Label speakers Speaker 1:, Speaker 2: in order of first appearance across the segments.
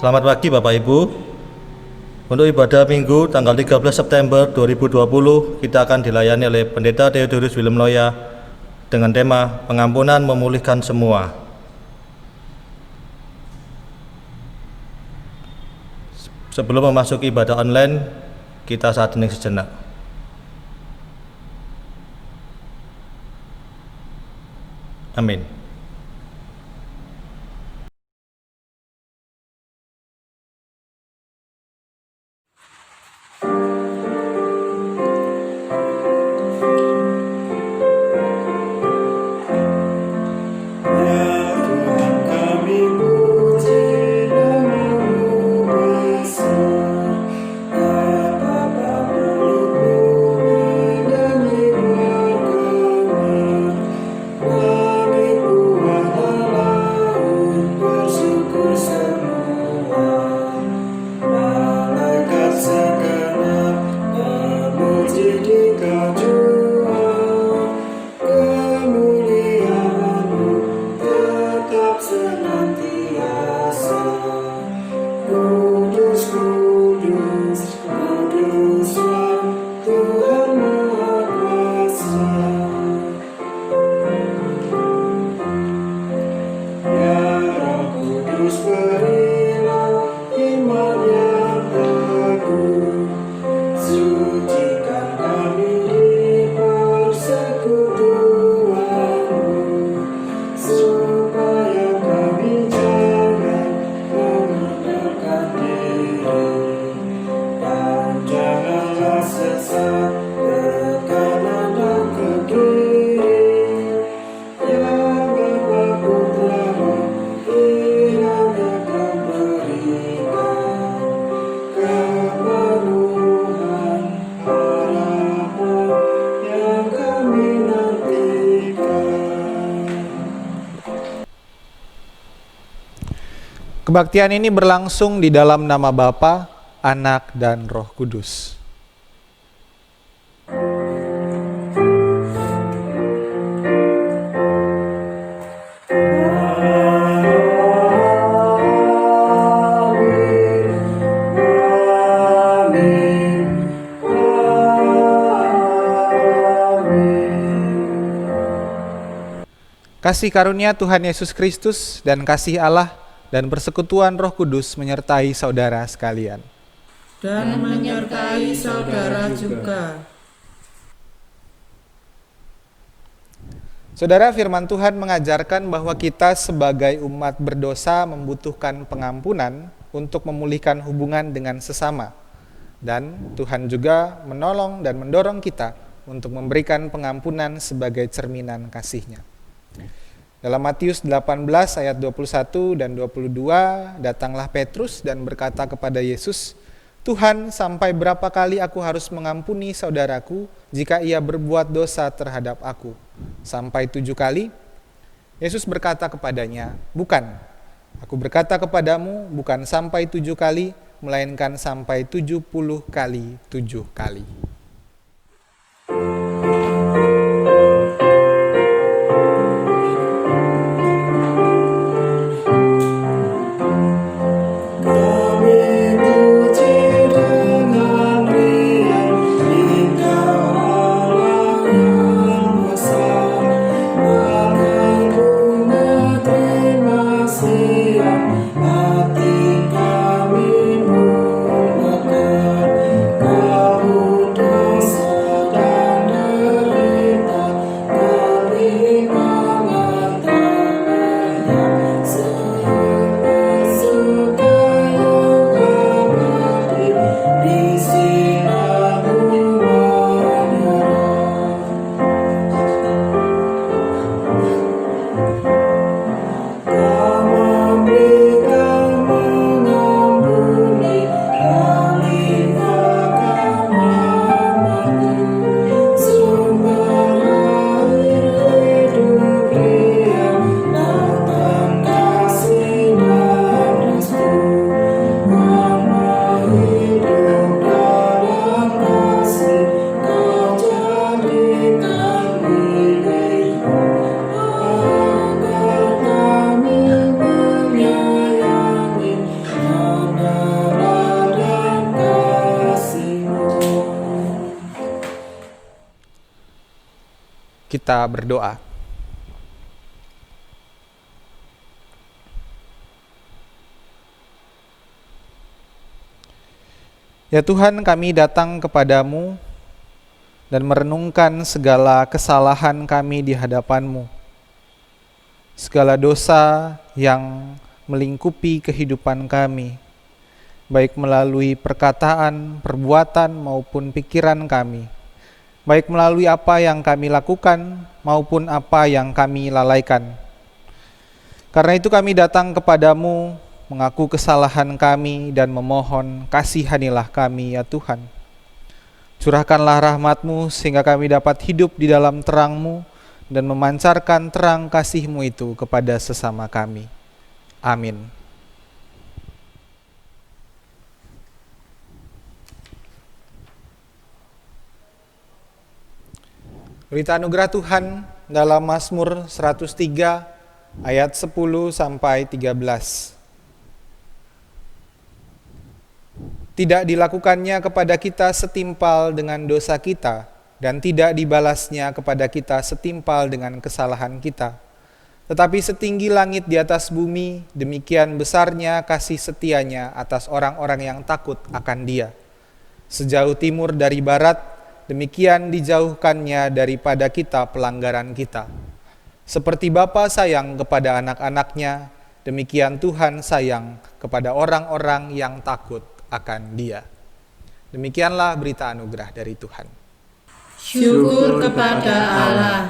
Speaker 1: Selamat pagi Bapak Ibu. Untuk ibadah Minggu tanggal 13 September 2020 kita akan dilayani oleh Pendeta Theodorus Willem Loya dengan tema Pengampunan Memulihkan Semua. Sebelum memasuki ibadah online, kita saat hening sejenak. Amin.
Speaker 2: Kebaktian ini berlangsung di dalam nama Bapa, Anak, dan Roh Kudus. Kasih karunia Tuhan Yesus Kristus dan kasih Allah dan persekutuan Roh Kudus menyertai saudara sekalian.
Speaker 3: Dan menyertai saudara juga.
Speaker 2: Saudara, firman Tuhan mengajarkan bahwa kita sebagai umat berdosa membutuhkan pengampunan untuk memulihkan hubungan dengan sesama. Dan Tuhan juga menolong dan mendorong kita untuk memberikan pengampunan sebagai cerminan kasih-Nya. Dalam Matius 18 ayat 21 dan 22, datanglah Petrus dan berkata kepada Yesus, "Tuhan, sampai berapa kali aku harus mengampuni saudaraku jika ia berbuat dosa terhadap aku? Sampai 7 kali?" Yesus berkata kepadanya, "Bukan, aku berkata kepadamu, bukan sampai 7 kali, melainkan sampai 70 kali 7 kali."
Speaker 3: Hati kami murahkan, Kau
Speaker 2: Kita berdoa. Ya Tuhan, kami datang kepadamu dan merenungkan segala kesalahan kami di hadapan-Mu. Segala dosa yang melingkupi kehidupan kami, baik melalui perkataan, perbuatan, maupun pikiran kami, baik melalui apa yang kami lakukan maupun apa yang kami lalaikan. Karena itu kami datang kepadamu, mengaku kesalahan kami dan memohon kasihanilah kami ya Tuhan. Curahkanlah rahmat-Mu sehingga kami dapat hidup di dalam terang-Mu dan memancarkan terang kasih-Mu itu kepada sesama kami. Amin. Berita anugerah Tuhan dalam Mazmur 103 ayat 10 sampai 13. Tidak dilakukannya kepada kita setimpal dengan dosa kita, dan tidak dibalasnya kepada kita setimpal dengan kesalahan kita. Tetapi setinggi langit di atas bumi, demikian besarnya kasih setianya atas orang-orang yang takut akan Dia. Sejauh timur dari barat, demikian dijauhkannya daripada kita pelanggaran kita. Seperti Bapa sayang kepada anak-anaknya, demikian Tuhan sayang kepada orang-orang yang takut akan Dia. Demikianlah berita anugerah dari Tuhan.
Speaker 3: Syukur kepada Allah.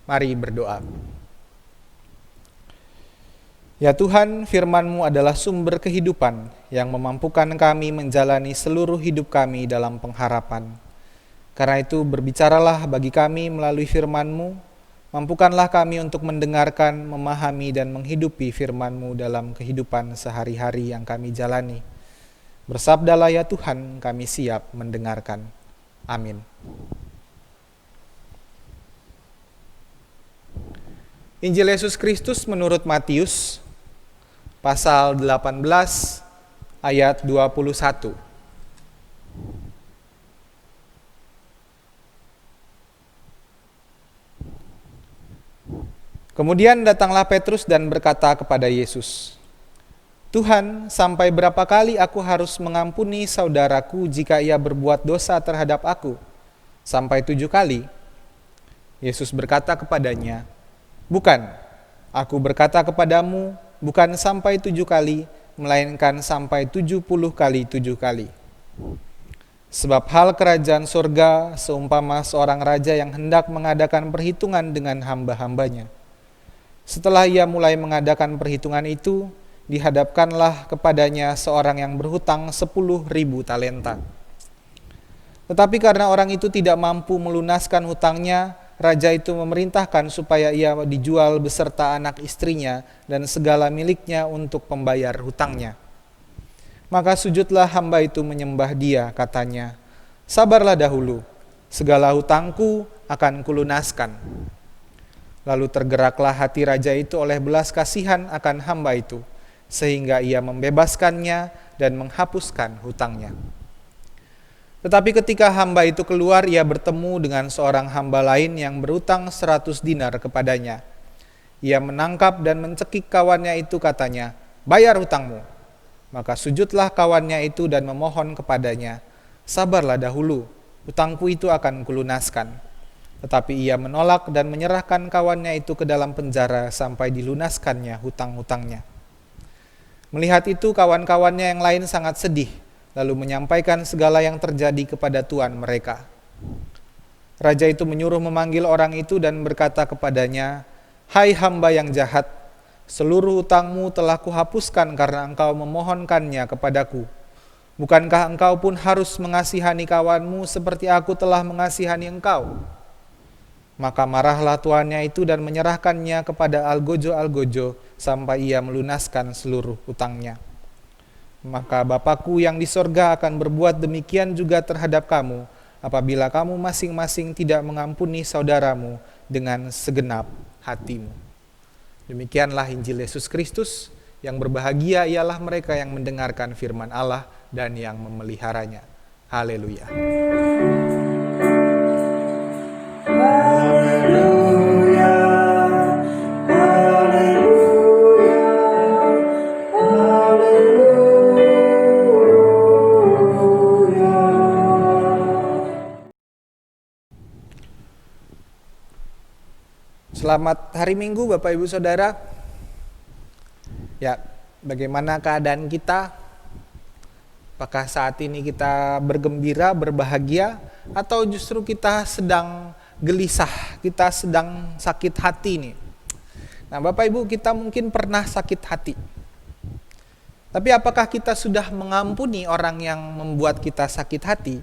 Speaker 2: Mari berdoa. Ya Tuhan, firman-Mu adalah sumber kehidupan yang memampukan kami menjalani seluruh hidup kami dalam pengharapan. Karena itu berbicaralah bagi kami melalui firman-Mu, mampukanlah kami untuk mendengarkan, memahami, dan menghidupi firman-Mu dalam kehidupan sehari-hari yang kami jalani. Bersabdalah ya Tuhan, kami siap mendengarkan. Amin. Injil Yesus Kristus menurut Matius, pasal 18, ayat 21. Kemudian datanglah Petrus dan berkata kepada Yesus, Tuhan, sampai berapa kali aku harus mengampuni saudaraku jika ia berbuat dosa terhadap aku? Sampai 7 kali? Yesus berkata kepadanya, bukan, aku berkata kepadamu, bukan sampai 7 kali, melainkan sampai 70 kali 7 kali. Sebab hal kerajaan surga seumpama seorang raja yang hendak mengadakan perhitungan dengan hamba-hambanya. Setelah ia mulai mengadakan perhitungan itu, dihadapkanlah kepadanya seorang yang berhutang 10.000 talenta. Tetapi karena orang itu tidak mampu melunaskan hutangnya, raja itu memerintahkan supaya ia dijual beserta anak istrinya dan segala miliknya untuk pembayar hutangnya. Maka sujudlah hamba itu menyembah dia, katanya, "Sabarlah dahulu, segala hutangku akan kulunaskan." Lalu tergeraklah hati raja itu oleh belas kasihan akan hamba itu, sehingga ia membebaskannya dan menghapuskan hutangnya. Tetapi ketika hamba itu keluar, ia bertemu dengan seorang hamba lain yang berutang 100 dinar kepadanya. Ia menangkap dan mencekik kawannya itu, katanya, "Bayar hutangmu." Maka sujudlah kawannya itu dan memohon kepadanya, "Sabarlah dahulu, hutangku itu akan kulunaskan." Tetapi ia menolak dan menyerahkan kawannya itu ke dalam penjara sampai dilunaskannya hutang-hutangnya. Melihat itu, kawan-kawannya yang lain sangat sedih, lalu menyampaikan segala yang terjadi kepada tuan mereka. Raja itu menyuruh memanggil orang itu dan berkata kepadanya, "Hai hamba yang jahat, seluruh hutangmu telah kuhapuskan karena engkau memohonkannya kepadaku. Bukankah engkau pun harus mengasihani kawanmu seperti aku telah mengasihani engkau?" Maka marahlah tuannya itu dan menyerahkannya kepada algojo-algojo sampai ia melunaskan seluruh hutangnya. Maka Bapakku yang di sorga akan berbuat demikian juga terhadap kamu, apabila kamu masing-masing tidak mengampuni saudaramu dengan segenap hatimu. Demikianlah Injil Yesus Kristus. Yang berbahagia ialah mereka yang mendengarkan firman Allah dan yang memeliharanya. Haleluya. Selamat hari Minggu Bapak Ibu Saudara. Ya, bagaimana keadaan kita? Apakah saat ini kita bergembira, berbahagia, atau justru kita sedang gelisah, kita sedang sakit hati nih? Nah, Bapak Ibu, kita mungkin pernah sakit hati. Tapi apakah kita sudah mengampuni orang yang membuat kita sakit hati?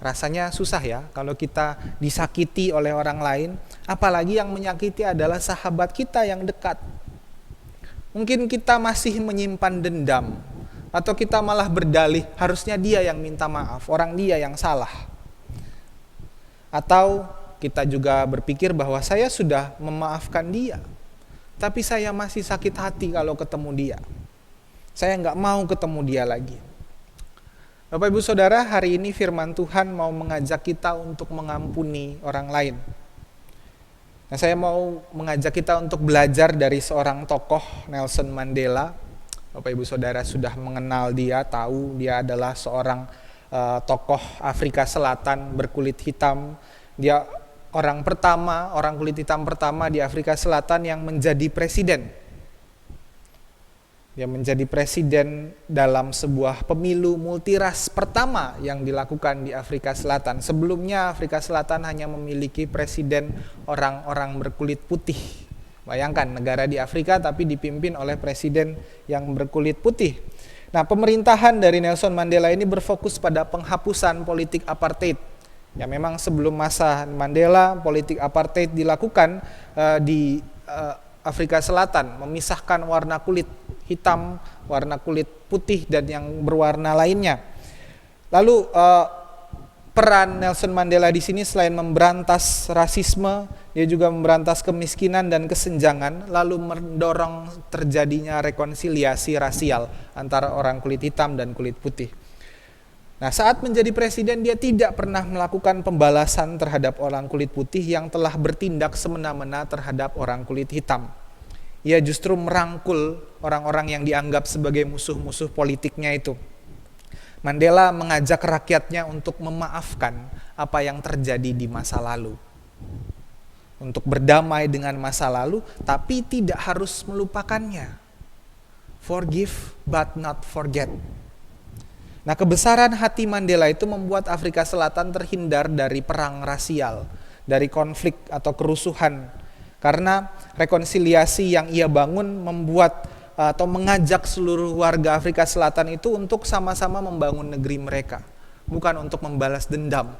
Speaker 2: Rasanya susah ya kalau kita disakiti oleh orang lain, apalagi yang menyakiti adalah sahabat kita yang dekat. Mungkin kita masih menyimpan dendam, atau kita malah berdalih harusnya dia yang minta maaf, orang dia yang salah. Atau kita juga berpikir bahwa saya sudah memaafkan dia, tapi saya masih sakit hati kalau ketemu dia. Saya nggak mau ketemu dia lagi. Bapak Ibu Saudara, hari ini firman Tuhan mau mengajak kita untuk mengampuni orang lain. Nah, saya mau mengajak kita untuk belajar dari seorang tokoh, Nelson Mandela. Bapak Ibu Saudara sudah mengenal dia, tahu dia adalah seorang tokoh Afrika Selatan berkulit hitam. Dia orang kulit hitam pertama di Afrika Selatan yang menjadi presiden. Dia menjadi presiden dalam sebuah pemilu multiras pertama yang dilakukan di Afrika Selatan. Sebelumnya Afrika Selatan hanya memiliki presiden orang-orang berkulit putih. Bayangkan negara di Afrika tapi dipimpin oleh presiden yang berkulit putih. Nah, pemerintahan dari Nelson Mandela ini berfokus pada penghapusan politik apartheid. Ya, memang sebelum masa Mandela politik apartheid dilakukan di Afrika Selatan, memisahkan warna kulit hitam, warna kulit putih, dan yang berwarna lainnya. Lalu peran Nelson Mandela di sini selain memberantas rasisme, dia juga memberantas kemiskinan dan kesenjangan, lalu mendorong terjadinya rekonsiliasi rasial antara orang kulit hitam dan kulit putih. Nah, saat menjadi presiden dia tidak pernah melakukan pembalasan terhadap orang kulit putih yang telah bertindak semena-mena terhadap orang kulit hitam. Ia justru merangkul orang-orang yang dianggap sebagai musuh-musuh politiknya itu. Mandela mengajak rakyatnya untuk memaafkan apa yang terjadi di masa lalu. Untuk berdamai dengan masa lalu, tapi tidak harus melupakannya. Forgive but not forget. Nah, kebesaran hati Mandela itu membuat Afrika Selatan terhindar dari perang rasial, dari konflik atau kerusuhan. Karena rekonsiliasi yang ia bangun membuat atau mengajak seluruh warga Afrika Selatan itu untuk sama-sama membangun negeri mereka, bukan untuk membalas dendam.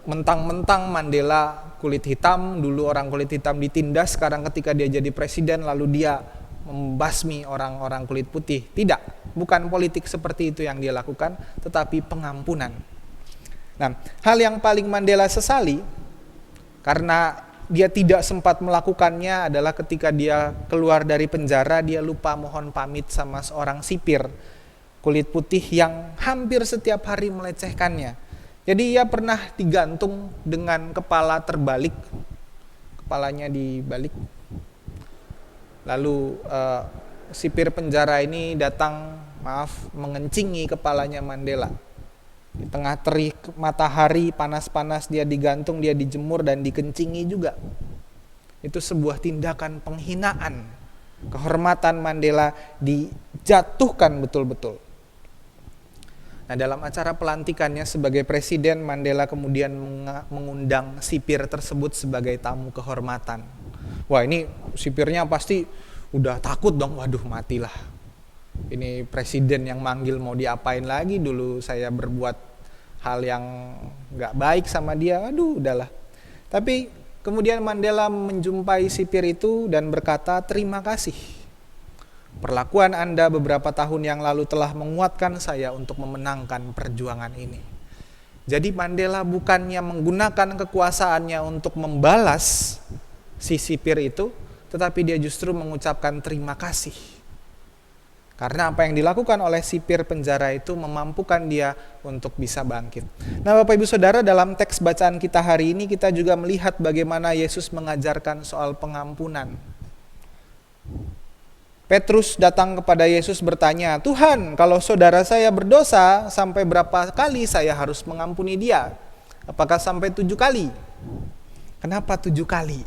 Speaker 2: Mentang-mentang Mandela kulit hitam, dulu orang kulit hitam ditindas, sekarang ketika dia jadi presiden lalu dia membasmi orang-orang kulit putih. Tidak, bukan politik seperti itu yang dia lakukan, tetapi pengampunan. Nah, hal yang paling Mandela sesali karena dia tidak sempat melakukannya adalah ketika dia keluar dari penjara, dia lupa mohon pamit sama seorang sipir kulit putih yang hampir setiap hari melecehkannya. Jadi ia pernah digantung dengan kepala terbalik, kepalanya dibalik. Lalu sipir penjara ini datang, mengencingi kepalanya Mandela. Di tengah terik matahari panas-panas dia digantung, dia dijemur dan dikencingi juga. Itu sebuah tindakan penghinaan. Kehormatan Mandela dijatuhkan betul-betul. Nah, dalam acara pelantikannya sebagai presiden, Mandela kemudian mengundang sipir tersebut sebagai tamu kehormatan. Wah, ini sipirnya pasti udah takut dong, waduh matilah. Ini presiden yang manggil, mau diapain lagi, dulu saya berbuat hal yang gak baik sama dia, aduh udahlah. Tapi kemudian Mandela menjumpai sipir itu dan berkata, terima kasih. Perlakuan Anda beberapa tahun yang lalu telah menguatkan saya untuk memenangkan perjuangan ini. Jadi Mandela bukannya menggunakan kekuasaannya untuk membalas si sipir itu, tetapi dia justru mengucapkan terima kasih. Karena apa yang dilakukan oleh sipir penjara itu memampukan dia untuk bisa bangkit. Nah, Bapak Ibu Saudara, dalam teks bacaan kita hari ini kita juga melihat bagaimana Yesus mengajarkan soal pengampunan. Petrus datang kepada Yesus bertanya, Tuhan, kalau saudara saya berdosa, sampai berapa kali saya harus mengampuni dia? Apakah sampai 7 kali? Kenapa 7 kali?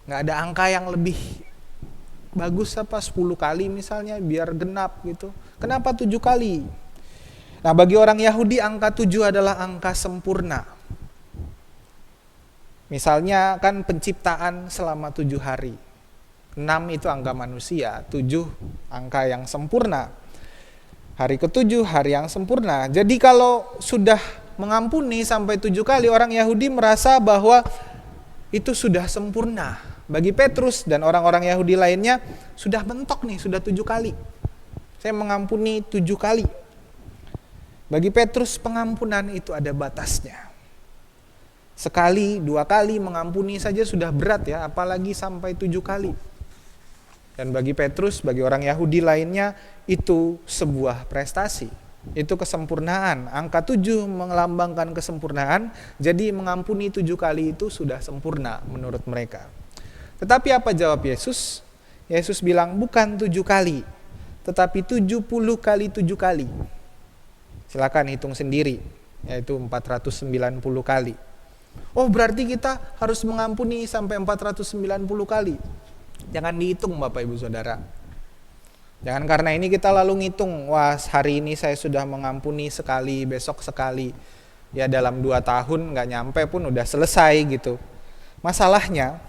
Speaker 2: Nggak ada angka yang lebih bagus apa 10 kali misalnya biar genap gitu. Kenapa 7 kali? Nah, bagi orang Yahudi angka 7 adalah angka sempurna. Misalnya kan penciptaan selama 7 hari. 6 itu angka manusia, 7 angka yang sempurna. Hari ke-7 hari yang sempurna. Jadi kalau sudah mengampuni sampai 7 kali, orang Yahudi merasa bahwa itu sudah sempurna. Bagi Petrus dan orang-orang Yahudi lainnya sudah mentok nih, sudah 7 kali. Saya mengampuni 7 kali. Bagi Petrus pengampunan itu ada batasnya. Sekali, 2 kali mengampuni saja sudah berat ya, apalagi sampai 7 kali. Dan bagi Petrus, bagi orang Yahudi lainnya itu sebuah prestasi. Itu kesempurnaan. Angka 7 melambangkan kesempurnaan, jadi mengampuni 7 kali itu sudah sempurna menurut mereka. Tetapi apa jawab Yesus? Yesus bilang bukan 7 kali, tetapi 70 kali 7 kali. Silakan hitung sendiri, yaitu 490 kali. Oh, berarti kita harus mengampuni sampai 490 kali. Jangan dihitung Bapak Ibu Saudara. Jangan karena ini kita lalu ngitung, wah hari ini saya sudah mengampuni sekali, besok sekali. Ya dalam 2 tahun gak nyampe pun udah selesai gitu. Masalahnya,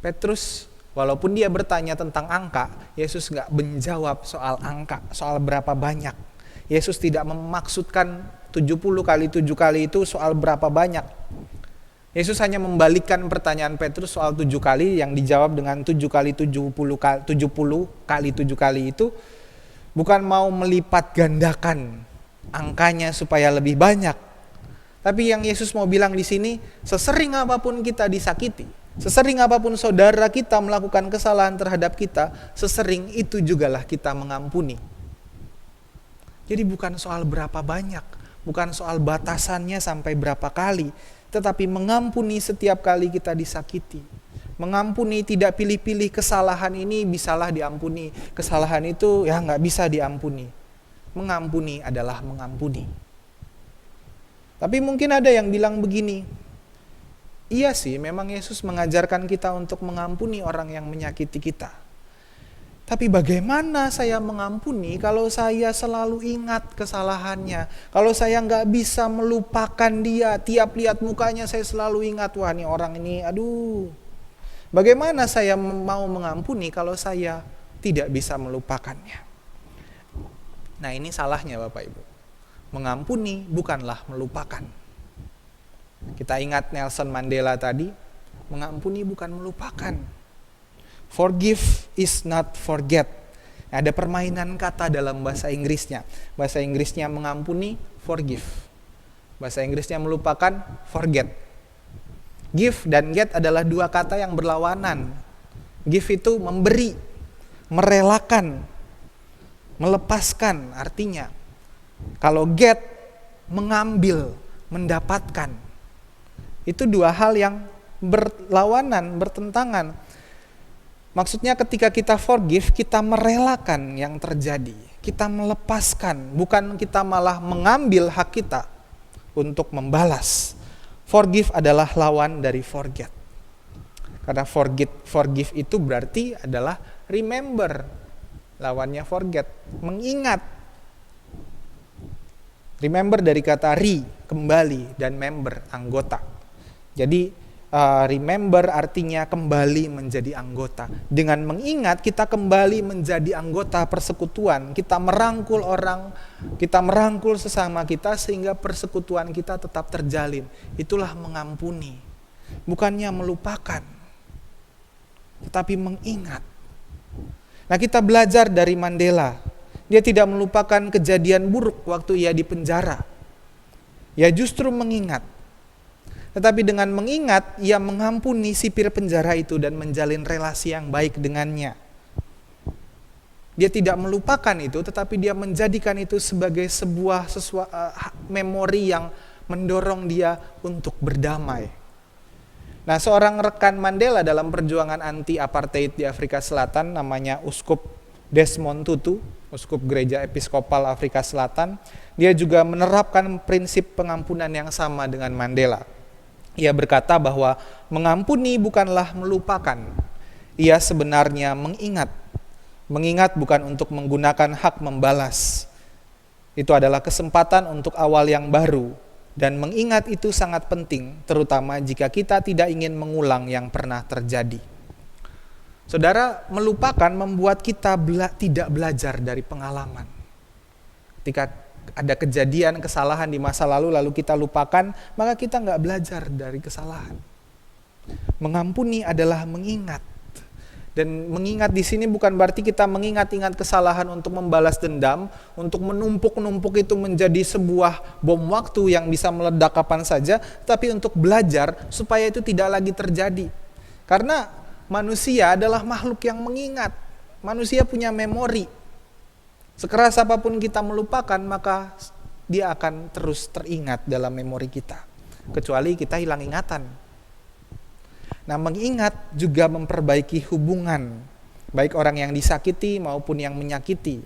Speaker 2: Petrus walaupun dia bertanya tentang angka, Yesus gak menjawab soal angka, soal berapa banyak. Yesus tidak memaksudkan 70 kali 7 kali itu soal berapa banyak. Yesus hanya membalikkan pertanyaan Petrus soal 7 kali yang dijawab dengan 7 kali 70 kali 7 kali itu bukan mau melipat gandakan angkanya supaya lebih banyak. Tapi yang Yesus mau bilang di sini, sesering apapun kita disakiti, sesering apapun saudara kita melakukan kesalahan terhadap kita, sesering itu jugalah kita mengampuni. Jadi bukan soal berapa banyak, bukan soal batasannya sampai berapa kali, tetapi mengampuni setiap kali kita disakiti. Mengampuni tidak pilih-pilih, kesalahan ini bisalah diampuni, kesalahan itu ya gak bisa diampuni. Mengampuni adalah mengampuni. Tapi mungkin ada yang bilang begini, iya sih memang Yesus mengajarkan kita untuk mengampuni orang yang menyakiti kita. Tapi bagaimana saya mengampuni kalau saya selalu ingat kesalahannya? Kalau saya nggak bisa melupakan dia, tiap lihat mukanya saya selalu ingat, wah ini orang ini, aduh. Bagaimana saya mau mengampuni kalau saya tidak bisa melupakannya? Nah ini salahnya Bapak Ibu. Mengampuni bukanlah melupakan. Kita ingat Nelson Mandela tadi, mengampuni bukan melupakan. Forgive is not forget. Ada permainan kata dalam bahasa Inggrisnya. Bahasa Inggrisnya mengampuni, forgive. Bahasa Inggrisnya melupakan, forget. Give dan get adalah dua kata yang berlawanan. Give itu memberi, merelakan, melepaskan artinya. Kalau get, mengambil, mendapatkan. Itu dua hal yang berlawanan, bertentangan. Maksudnya ketika kita forgive, kita merelakan yang terjadi. Kita melepaskan, bukan kita malah mengambil hak kita untuk membalas. Forgive adalah lawan dari forget. Karena forgive itu berarti adalah remember. Lawannya forget, mengingat. Remember dari kata kembali, dan member, anggota. Jadi remember artinya kembali menjadi anggota. Dengan mengingat kita kembali menjadi anggota persekutuan. Kita merangkul orang, kita merangkul sesama kita sehingga persekutuan kita tetap terjalin. Itulah mengampuni. Bukannya melupakan, tetapi mengingat. Nah kita belajar dari Mandela. Dia tidak melupakan kejadian buruk waktu ia di penjara. Ia justru mengingat. Tetapi dengan mengingat, ia mengampuni sipir penjara itu dan menjalin relasi yang baik dengannya. Dia tidak melupakan itu, tetapi dia menjadikan itu sebagai sebuah memori yang mendorong dia untuk berdamai. Nah, seorang rekan Mandela dalam perjuangan anti-apartheid di Afrika Selatan, namanya Uskup Desmond Tutu, Uskup Gereja Episkopal Afrika Selatan, dia juga menerapkan prinsip pengampunan yang sama dengan Mandela. Ia berkata bahwa mengampuni bukanlah melupakan. Ia sebenarnya mengingat. Mengingat bukan untuk menggunakan hak membalas. Itu adalah kesempatan untuk awal yang baru. Dan mengingat itu sangat penting, terutama jika kita tidak ingin mengulang yang pernah terjadi. Saudara, melupakan membuat kita tidak belajar dari pengalaman. Ketika ada kejadian, kesalahan di masa lalu kita lupakan, maka kita nggak belajar dari kesalahan. Mengampuni adalah mengingat. Dan mengingat di sini bukan berarti kita mengingat-ingat kesalahan untuk membalas dendam, untuk menumpuk-numpuk itu menjadi sebuah bom waktu yang bisa meledak kapan saja, tapi untuk belajar supaya itu tidak lagi terjadi. Karena manusia adalah makhluk yang mengingat. Manusia punya memori. Sekeras apapun kita melupakan, maka dia akan terus teringat dalam memori kita. Kecuali kita hilang ingatan. Nah, mengingat juga memperbaiki hubungan, baik orang yang disakiti maupun yang menyakiti.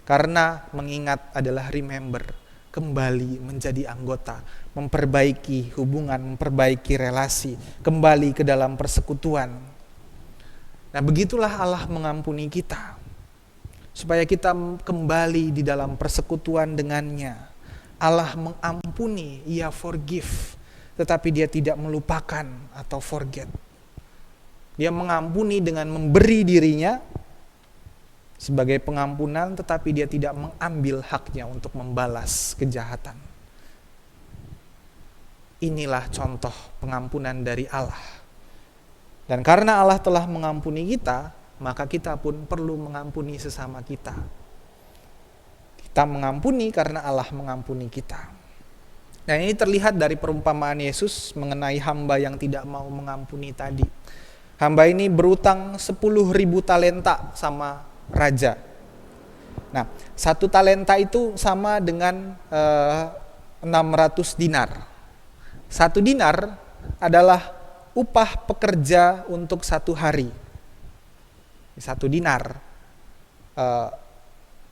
Speaker 2: Karena mengingat adalah remember, kembali menjadi anggota, memperbaiki hubungan, memperbaiki relasi, kembali ke dalam persekutuan. Nah, begitulah Allah mengampuni kita. Supaya kita kembali di dalam persekutuan dengannya. Allah mengampuni, ia forgive. Tetapi dia tidak melupakan atau forget. Dia mengampuni dengan memberi dirinya sebagai pengampunan, tetapi dia tidak mengambil haknya untuk membalas kejahatan. Inilah contoh pengampunan dari Allah. Dan karena Allah telah mengampuni kita, maka kita pun perlu mengampuni sesama kita. Kita mengampuni karena Allah mengampuni kita. Nah, ini terlihat dari perumpamaan Yesus mengenai hamba yang tidak mau mengampuni tadi. Hamba ini berutang 10.000 talenta sama raja. Nah, 1 talenta itu sama dengan 600 dinar. 1 dinar adalah upah pekerja untuk 1 hari. 1 dinar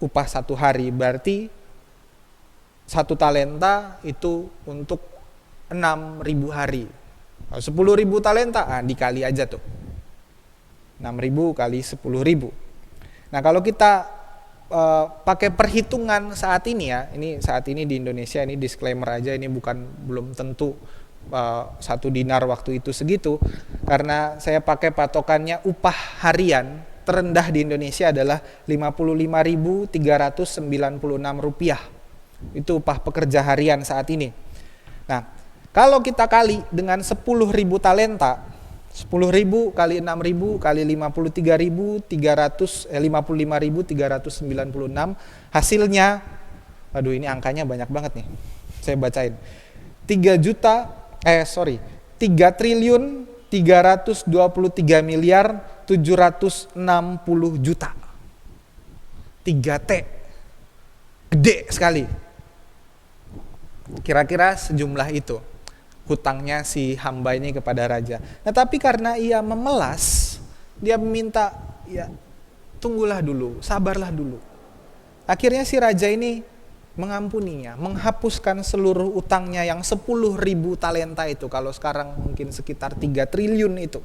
Speaker 2: upah 1 hari, berarti 1 talenta itu untuk 6.000 hari. 10.000 talenta, dikali aja tuh. 6.000 kali 10.000. Nah, kalau kita pakai perhitungan saat ini ya, ini saat ini di Indonesia, ini disclaimer aja, ini belum tentu 1 dinar waktu itu segitu, karena saya pakai patokannya upah harian terendah di Indonesia adalah Rp55.396. Itu upah pekerja harian saat ini. Nah, kalau kita kali dengan 10.000 talenta, 10.000 kali 6.000 kali 55.396, hasilnya, aduh ini angkanya banyak banget nih, saya bacain, 3.323.760.000.000. 3T, gede sekali. Kira-kira sejumlah itu hutangnya si hamba ini kepada raja. Nah, tapi karena ia memelas, dia meminta, ya tunggulah dulu, sabarlah dulu. Akhirnya si raja ini mengampuninya, menghapuskan seluruh utangnya yang 10.000 talenta itu, kalau sekarang mungkin sekitar 3 triliun itu.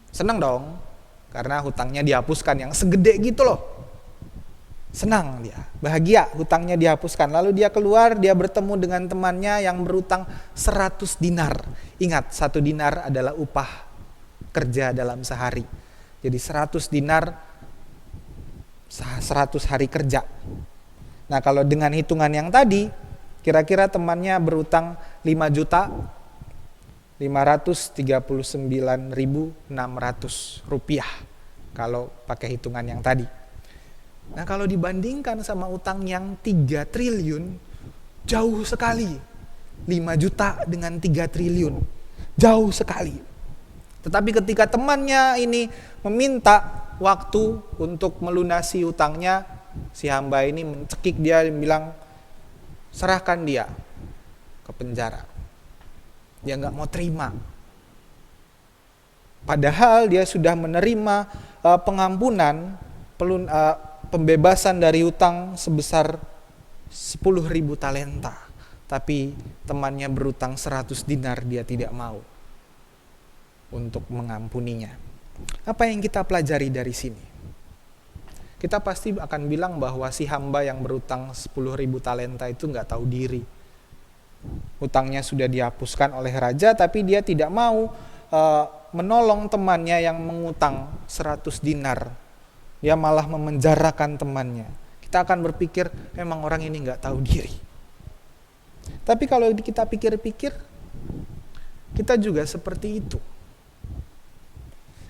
Speaker 2: Senang dong, karena hutangnya dihapuskan yang segede gitu loh. Senang dia, bahagia, hutangnya dihapuskan. Lalu dia keluar, dia bertemu dengan temannya yang berutang 100 dinar. Ingat, 1 dinar adalah upah kerja dalam sehari. Jadi 100 dinar 100 hari kerja. Nah, kalau dengan hitungan yang tadi, kira-kira temannya berutang 5.539.600 rupiah kalau pakai hitungan yang tadi. Nah, kalau dibandingkan sama utang yang 3 triliun, jauh sekali. 5 juta dengan 3 triliun, jauh sekali. Tetapi ketika temannya ini meminta waktu untuk melunasi utangnya, si hamba ini mencekik dia dan bilang, serahkan dia ke penjara. Dia nggak mau terima. Padahal dia sudah menerima pengampunan, pembebasan dari hutang sebesar 10.000 talenta. Tapi temannya berutang 100 dinar, dia tidak mau untuk mengampuninya. Apa yang kita pelajari dari sini? Kita pasti akan bilang bahwa si hamba yang berutang 10.000 talenta itu nggak tahu diri. Hutangnya sudah dihapuskan oleh raja, tapi dia tidak mau menolong temannya yang mengutang 100 dinar. Dia malah memenjarakan temannya. Kita akan berpikir, memang orang ini nggak tahu diri. Tapi kalau kita pikir-pikir, kita juga seperti itu.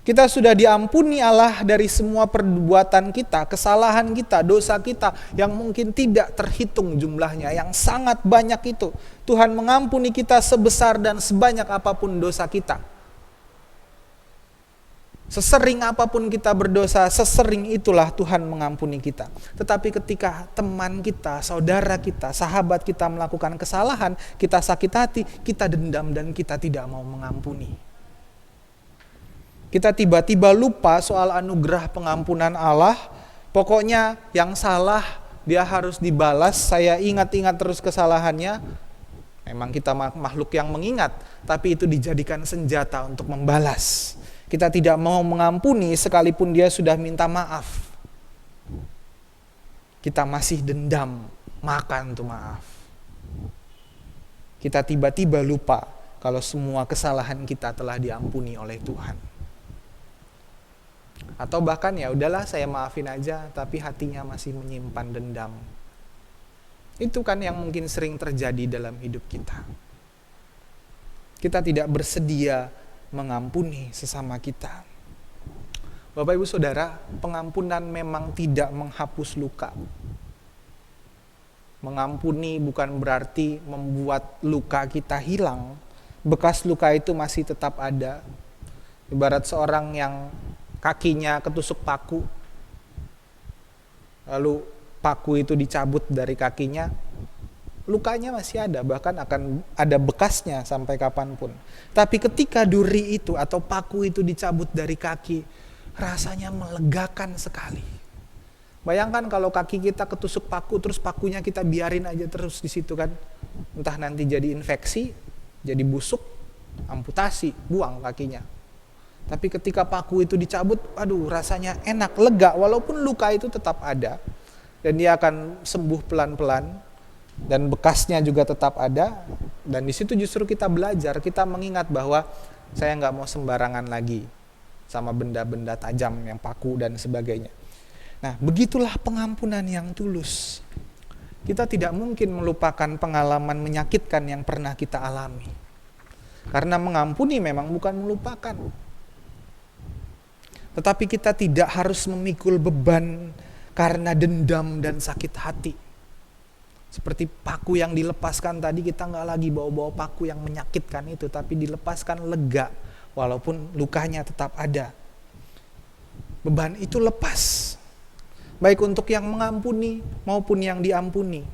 Speaker 2: Kita sudah diampuni Allah dari semua perbuatan kita, kesalahan kita, dosa kita yang mungkin tidak terhitung jumlahnya, yang sangat banyak itu. Tuhan mengampuni kita sebesar dan sebanyak apapun dosa kita. Sesering apapun kita berdosa, sesering itulah Tuhan mengampuni kita. Tetapi ketika teman kita, saudara kita, sahabat kita melakukan kesalahan, kita sakit hati, kita dendam dan kita tidak mau mengampuni. Kita tiba-tiba lupa soal anugerah pengampunan Allah. Pokoknya yang salah dia harus dibalas. Saya ingat-ingat terus kesalahannya. Memang kita makhluk yang mengingat, tapi itu dijadikan senjata untuk membalas. Kita tidak mau mengampuni sekalipun dia sudah minta maaf. Kita masih dendam, makan tuh maaf. Kita tiba-tiba lupa kalau semua kesalahan kita telah diampuni oleh Tuhan. Atau bahkan ya udahlah saya maafin aja, tapi hatinya masih menyimpan dendam. Itu kan yang mungkin sering terjadi dalam hidup kita. Kita tidak bersedia mengampuni sesama kita. Bapak Ibu Saudara, pengampunan memang tidak menghapus luka. Mengampuni bukan berarti membuat luka kita hilang. Bekas luka itu masih tetap ada. Ibarat seorang yang kakinya ketusuk paku, lalu paku itu dicabut dari kakinya, lukanya masih ada, bahkan akan ada bekasnya sampai kapanpun. Tapi ketika duri itu atau paku itu dicabut dari kaki, rasanya melegakan sekali. Bayangkan kalau kaki kita ketusuk paku, terus pakunya kita biarin aja terus di situ kan, entah nanti jadi infeksi, jadi busuk, amputasi, buang kakinya. Tapi ketika paku itu dicabut, aduh rasanya enak, lega, walaupun luka itu tetap ada. Dan dia akan sembuh pelan-pelan, dan bekasnya juga tetap ada. Dan di situ justru kita belajar, kita mengingat bahwa saya nggak mau sembarangan lagi sama benda-benda tajam yang paku dan sebagainya. Nah, begitulah pengampunan yang tulus. Kita tidak mungkin melupakan pengalaman menyakitkan yang pernah kita alami. Karena mengampuni memang bukan melupakan. Tetapi kita tidak harus memikul beban karena dendam dan sakit hati. Seperti paku yang dilepaskan tadi, kita nggak lagi bawa-bawa paku yang menyakitkan itu, tapi dilepaskan lega, walaupun lukanya tetap ada. Beban itu lepas, baik untuk yang mengampuni maupun yang diampuni.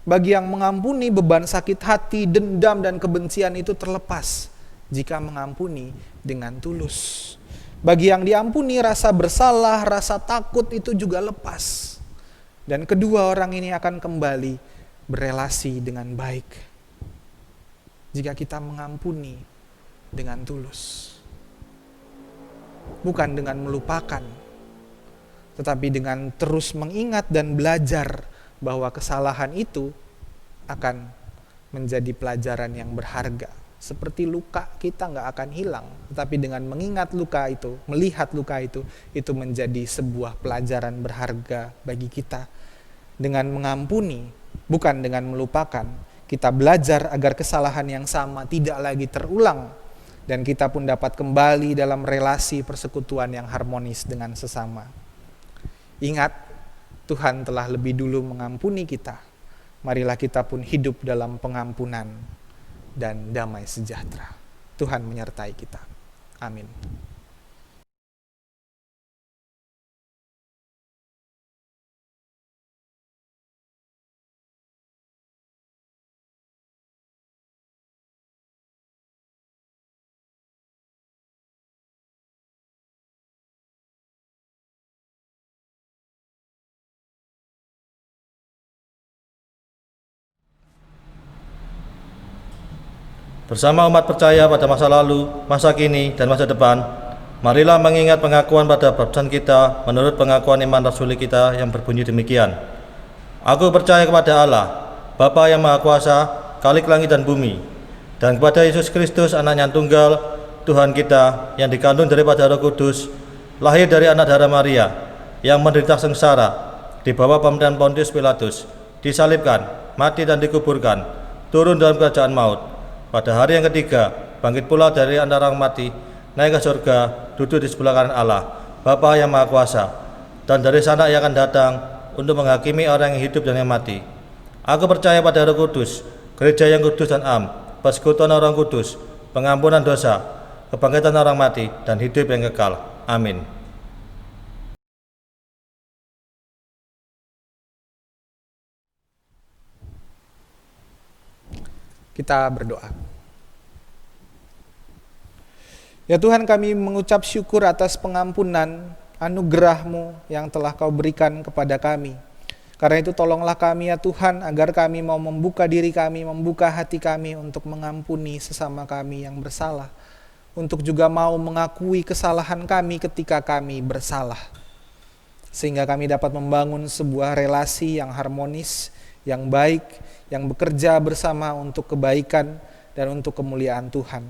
Speaker 2: Bagi yang mengampuni, beban sakit hati, dendam, dan kebencian itu terlepas jika mengampuni dengan tulus. Bagi yang diampuni, rasa bersalah, rasa takut itu juga lepas. Dan kedua orang ini akan kembali berelasi dengan baik jika kita mengampuni dengan tulus. Bukan dengan melupakan, tetapi dengan terus mengingat dan belajar bahwa kesalahan itu akan menjadi pelajaran yang berharga. Seperti luka, kita nggak akan hilang, tetapi dengan mengingat luka itu, melihat luka itu menjadi sebuah pelajaran berharga bagi kita. Dengan mengampuni, bukan dengan melupakan, kita belajar agar kesalahan yang sama tidak lagi terulang, dan kita pun dapat kembali dalam relasi persekutuan yang harmonis dengan sesama. Ingat, Tuhan telah lebih dulu mengampuni kita. Marilah kita pun hidup dalam pengampunan dan damai sejahtera. Tuhan menyertai kita. Amin.
Speaker 1: Bersama umat percaya pada masa lalu, masa kini, dan masa depan, marilah mengingat pengakuan pada baptisan kita menurut pengakuan iman rasuli kita yang berbunyi demikian. Aku percaya kepada Allah, Bapa yang Maha Kuasa, Khalik langit dan bumi, dan kepada Yesus Kristus, anaknya tunggal, Tuhan kita, yang dikandung daripada Roh Kudus, lahir dari anak darah Maria, yang menderita sengsara, di bawah pemerintahan Pontius Pilatus, disalibkan, mati dan dikuburkan, turun dalam kerajaan maut. Pada hari yang ketiga, bangkit pula dari antara orang mati, naik ke surga, duduk di sebelah kanan Allah, Bapa yang Maha Kuasa, dan dari sana ia akan datang untuk menghakimi orang yang hidup dan yang mati. Aku percaya pada Roh Kudus, gereja yang kudus dan am, persekutuan orang kudus, pengampunan dosa, kebangkitan orang mati, dan hidup yang kekal. Amin.
Speaker 2: Kita berdoa. Ya Tuhan, kami mengucap syukur atas pengampunan, anugerah-Mu yang telah Kau berikan kepada kami. Karena itu tolonglah kami ya Tuhan, agar kami mau membuka diri kami, membuka hati kami untuk mengampuni sesama kami yang bersalah. Untuk juga mau mengakui kesalahan kami ketika kami bersalah. Sehingga kami dapat membangun sebuah relasi yang harmonis, yang baik, yang bekerja bersama untuk kebaikan dan untuk kemuliaan Tuhan.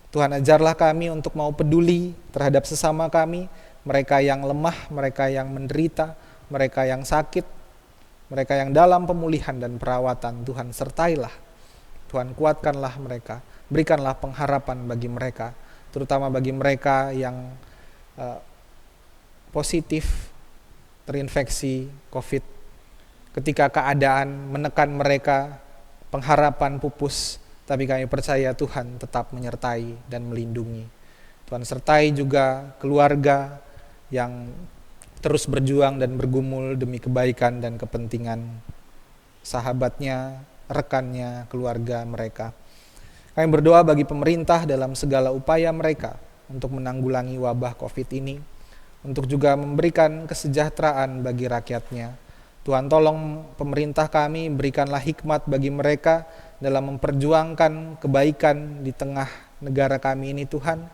Speaker 2: Tuhan, ajarlah kami untuk mau peduli terhadap sesama kami, mereka yang lemah, mereka yang menderita, mereka yang sakit, mereka yang dalam pemulihan dan perawatan. Tuhan, sertailah. Tuhan, kuatkanlah mereka, berikanlah pengharapan bagi mereka, terutama bagi mereka yang positif terinfeksi COVID. Ketika keadaan menekan mereka, pengharapan pupus, tapi kami percaya Tuhan tetap menyertai dan melindungi. Tuhan sertai juga keluarga yang terus berjuang dan bergumul demi kebaikan dan kepentingan sahabatnya, rekannya, keluarga mereka. Kami berdoa bagi pemerintah dalam segala upaya mereka untuk menanggulangi wabah COVID ini, untuk juga memberikan kesejahteraan bagi rakyatnya. Tuhan, tolong pemerintah kami, berikanlah hikmat bagi mereka dalam memperjuangkan kebaikan di tengah negara kami ini Tuhan.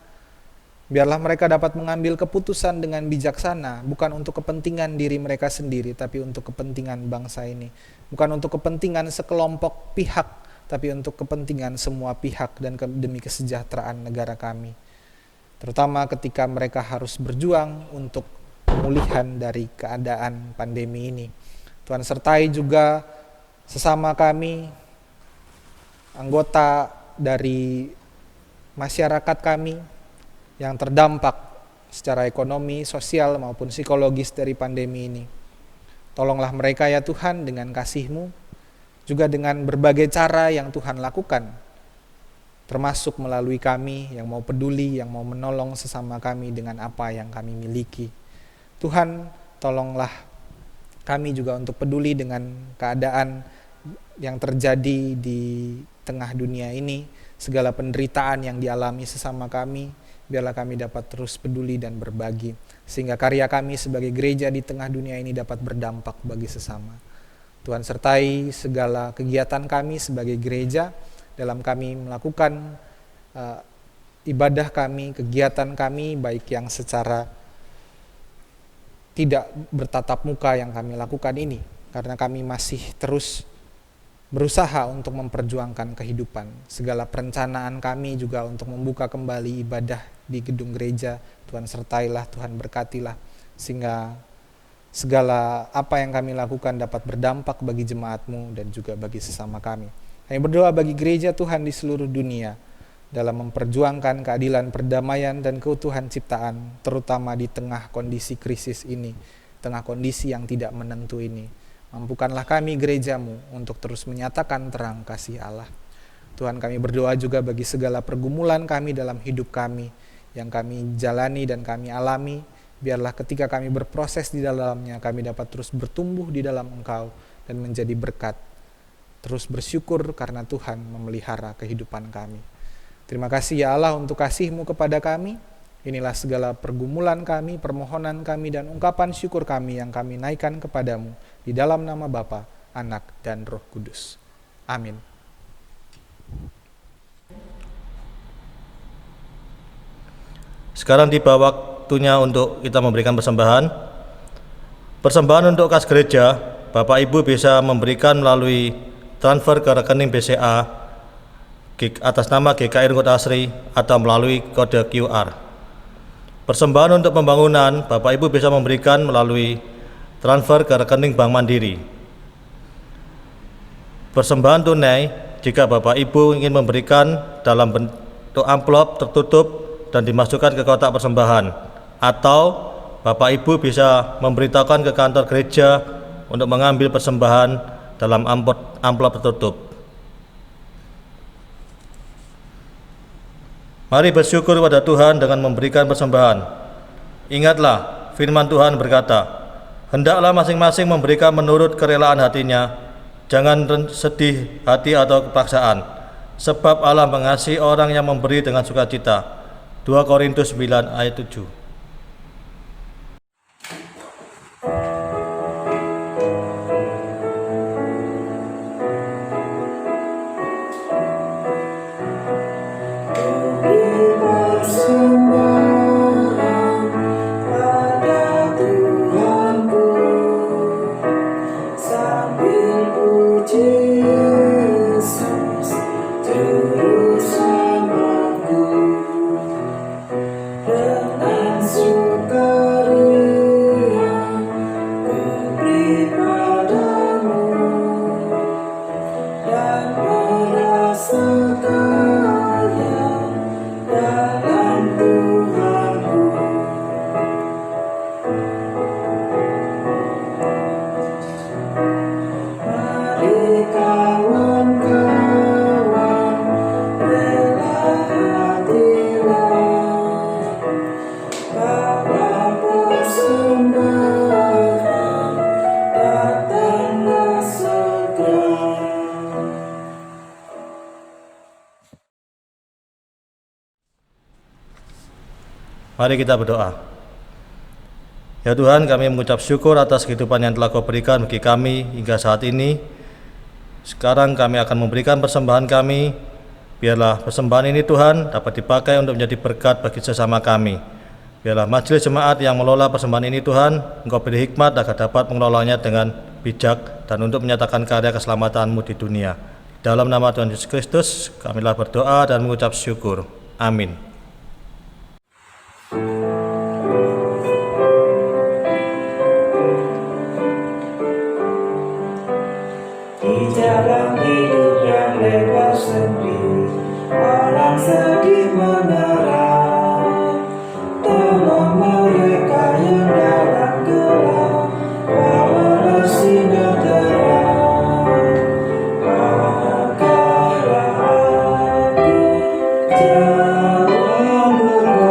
Speaker 2: Biarlah mereka dapat mengambil keputusan dengan bijaksana, bukan untuk kepentingan diri mereka sendiri, tapi untuk kepentingan bangsa ini. Bukan untuk kepentingan sekelompok pihak, tapi untuk kepentingan semua pihak dan demi kesejahteraan negara kami. Terutama ketika mereka harus berjuang untuk pemulihan dari keadaan pandemi ini. Tuhan sertai juga sesama kami, anggota dari masyarakat kami yang terdampak secara ekonomi, sosial maupun psikologis dari pandemi ini. Tolonglah mereka ya Tuhan dengan kasih-Mu, juga dengan berbagai cara yang Tuhan lakukan, termasuk melalui kami yang mau peduli, yang mau menolong sesama kami dengan apa yang kami miliki. Tuhan, tolonglah kami juga untuk peduli dengan keadaan yang terjadi di tengah dunia ini, segala penderitaan yang dialami sesama kami. Biarlah kami dapat terus peduli dan berbagi, sehingga karya kami sebagai gereja di tengah dunia ini dapat berdampak bagi sesama. Tuhan sertai segala kegiatan kami sebagai gereja dalam kami melakukan ibadah kami, kegiatan kami, baik yang secara tidak bertatap muka yang kami lakukan ini, karena kami masih terus berusaha untuk memperjuangkan kehidupan. Segala perencanaan kami juga untuk membuka kembali ibadah di gedung gereja, Tuhan sertailah, Tuhan berkatilah, sehingga segala apa yang kami lakukan dapat berdampak bagi jemaat-Mu dan juga bagi sesama kami. Kami berdoa bagi gereja Tuhan di seluruh dunia dalam memperjuangkan keadilan, perdamaian, dan keutuhan ciptaan, terutama di tengah kondisi krisis ini, tengah kondisi yang tidak menentu ini. Mampukanlah kami gereja-Mu untuk terus menyatakan terang kasih Allah. Tuhan, kami berdoa juga bagi segala pergumulan kami dalam hidup kami, yang kami jalani dan kami alami. Biarlah ketika kami berproses di dalamnya, kami dapat terus bertumbuh di dalam Engkau dan menjadi berkat. Terus bersyukur karena Tuhan memelihara kehidupan kami. Terima kasih ya Allah untuk kasih-Mu kepada kami. Inilah segala pergumulan kami, permohonan kami, dan ungkapan syukur kami yang kami naikkan kepadamu di dalam nama Bapa, Anak, dan Roh Kudus. Amin.
Speaker 1: Sekarang tiba waktunya untuk kita memberikan persembahan. Persembahan untuk kas gereja, Bapak Ibu bisa memberikan melalui transfer ke rekening BCA atas nama GKI Rungkut Asri atau melalui kode QR. Persembahan untuk pembangunan, Bapak Ibu bisa memberikan melalui transfer ke rekening Bank Mandiri. Persembahan tunai, jika Bapak Ibu ingin memberikan dalam bentuk amplop tertutup dan dimasukkan ke kotak persembahan, atau Bapak Ibu bisa memberitahukan ke kantor gereja untuk mengambil persembahan dalam amplop tertutup. Mari bersyukur kepada Tuhan dengan memberikan persembahan. Ingatlah, firman Tuhan berkata, hendaklah masing-masing memberikan menurut kerelaan hatinya, jangan sedih hati atau kepaksaan, sebab Allah mengasihi orang yang memberi dengan sukacita. 2 Korintus 9 ayat 7. Mari kita berdoa. Ya Tuhan, kami mengucap syukur atas kehidupan yang telah Kau berikan bagi kami hingga saat ini. Sekarang kami akan memberikan persembahan kami. Biarlah persembahan ini Tuhan dapat dipakai untuk menjadi berkat bagi sesama kami. Biarlah majelis jemaat yang mengelola persembahan ini Tuhan, Engkau beri hikmat agar dapat mengelolanya dengan bijak dan untuk menyatakan karya keselamatan-Mu di dunia. Dalam nama Tuhan Yesus Kristus, kamilah berdoa dan mengucap syukur. Amin.
Speaker 4: Di jalan hidup yang lebar sempit, orang sedih menerang. Tolong mereka yang dalam gelap, bawalah sinar terang. Pakailah aku jalan berkah,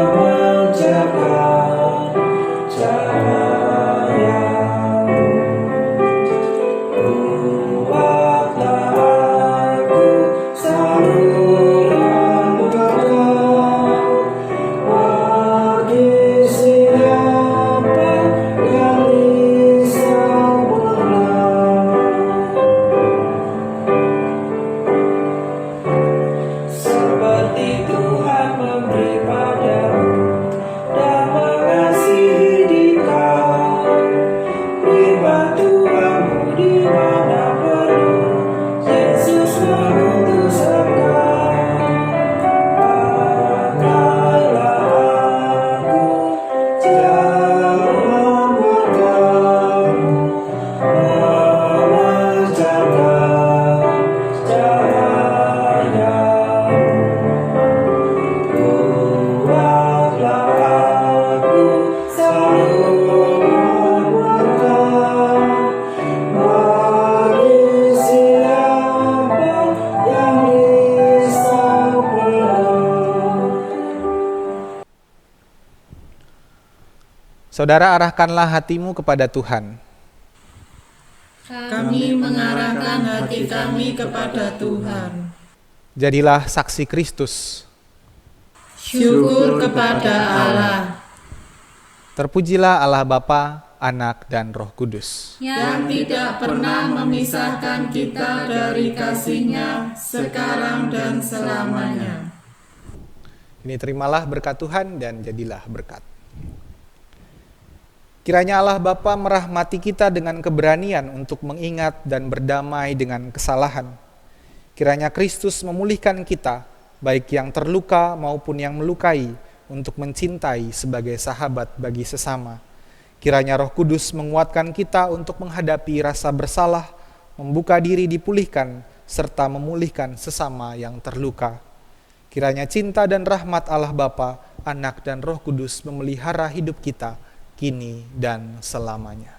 Speaker 4: memancarkan cahaya.
Speaker 2: Saudara, arahkanlah hatimu kepada Tuhan.
Speaker 3: Kami mengarahkan hati kami kepada Tuhan.
Speaker 2: Jadilah saksi Kristus.
Speaker 3: Syukur kepada Allah
Speaker 2: Terpujilah Allah Bapa, Anak, dan Roh Kudus.
Speaker 3: yang tidak pernah memisahkan kita dari kasih-Nya sekarang dan selamanya.
Speaker 2: Ini terimalah berkat Tuhan dan jadilah berkat. Kiranya Allah Bapa merahmati kita dengan keberanian untuk mengingat dan berdamai dengan kesalahan. Kiranya Kristus memulihkan kita, baik yang terluka maupun yang melukai, untuk mencintai sebagai sahabat bagi sesama. Kiranya Roh Kudus menguatkan kita untuk menghadapi rasa bersalah, membuka diri dipulihkan, serta memulihkan sesama yang terluka. Kiranya cinta dan rahmat Allah Bapa, Anak, dan Roh Kudus memelihara hidup kita, kini dan selamanya.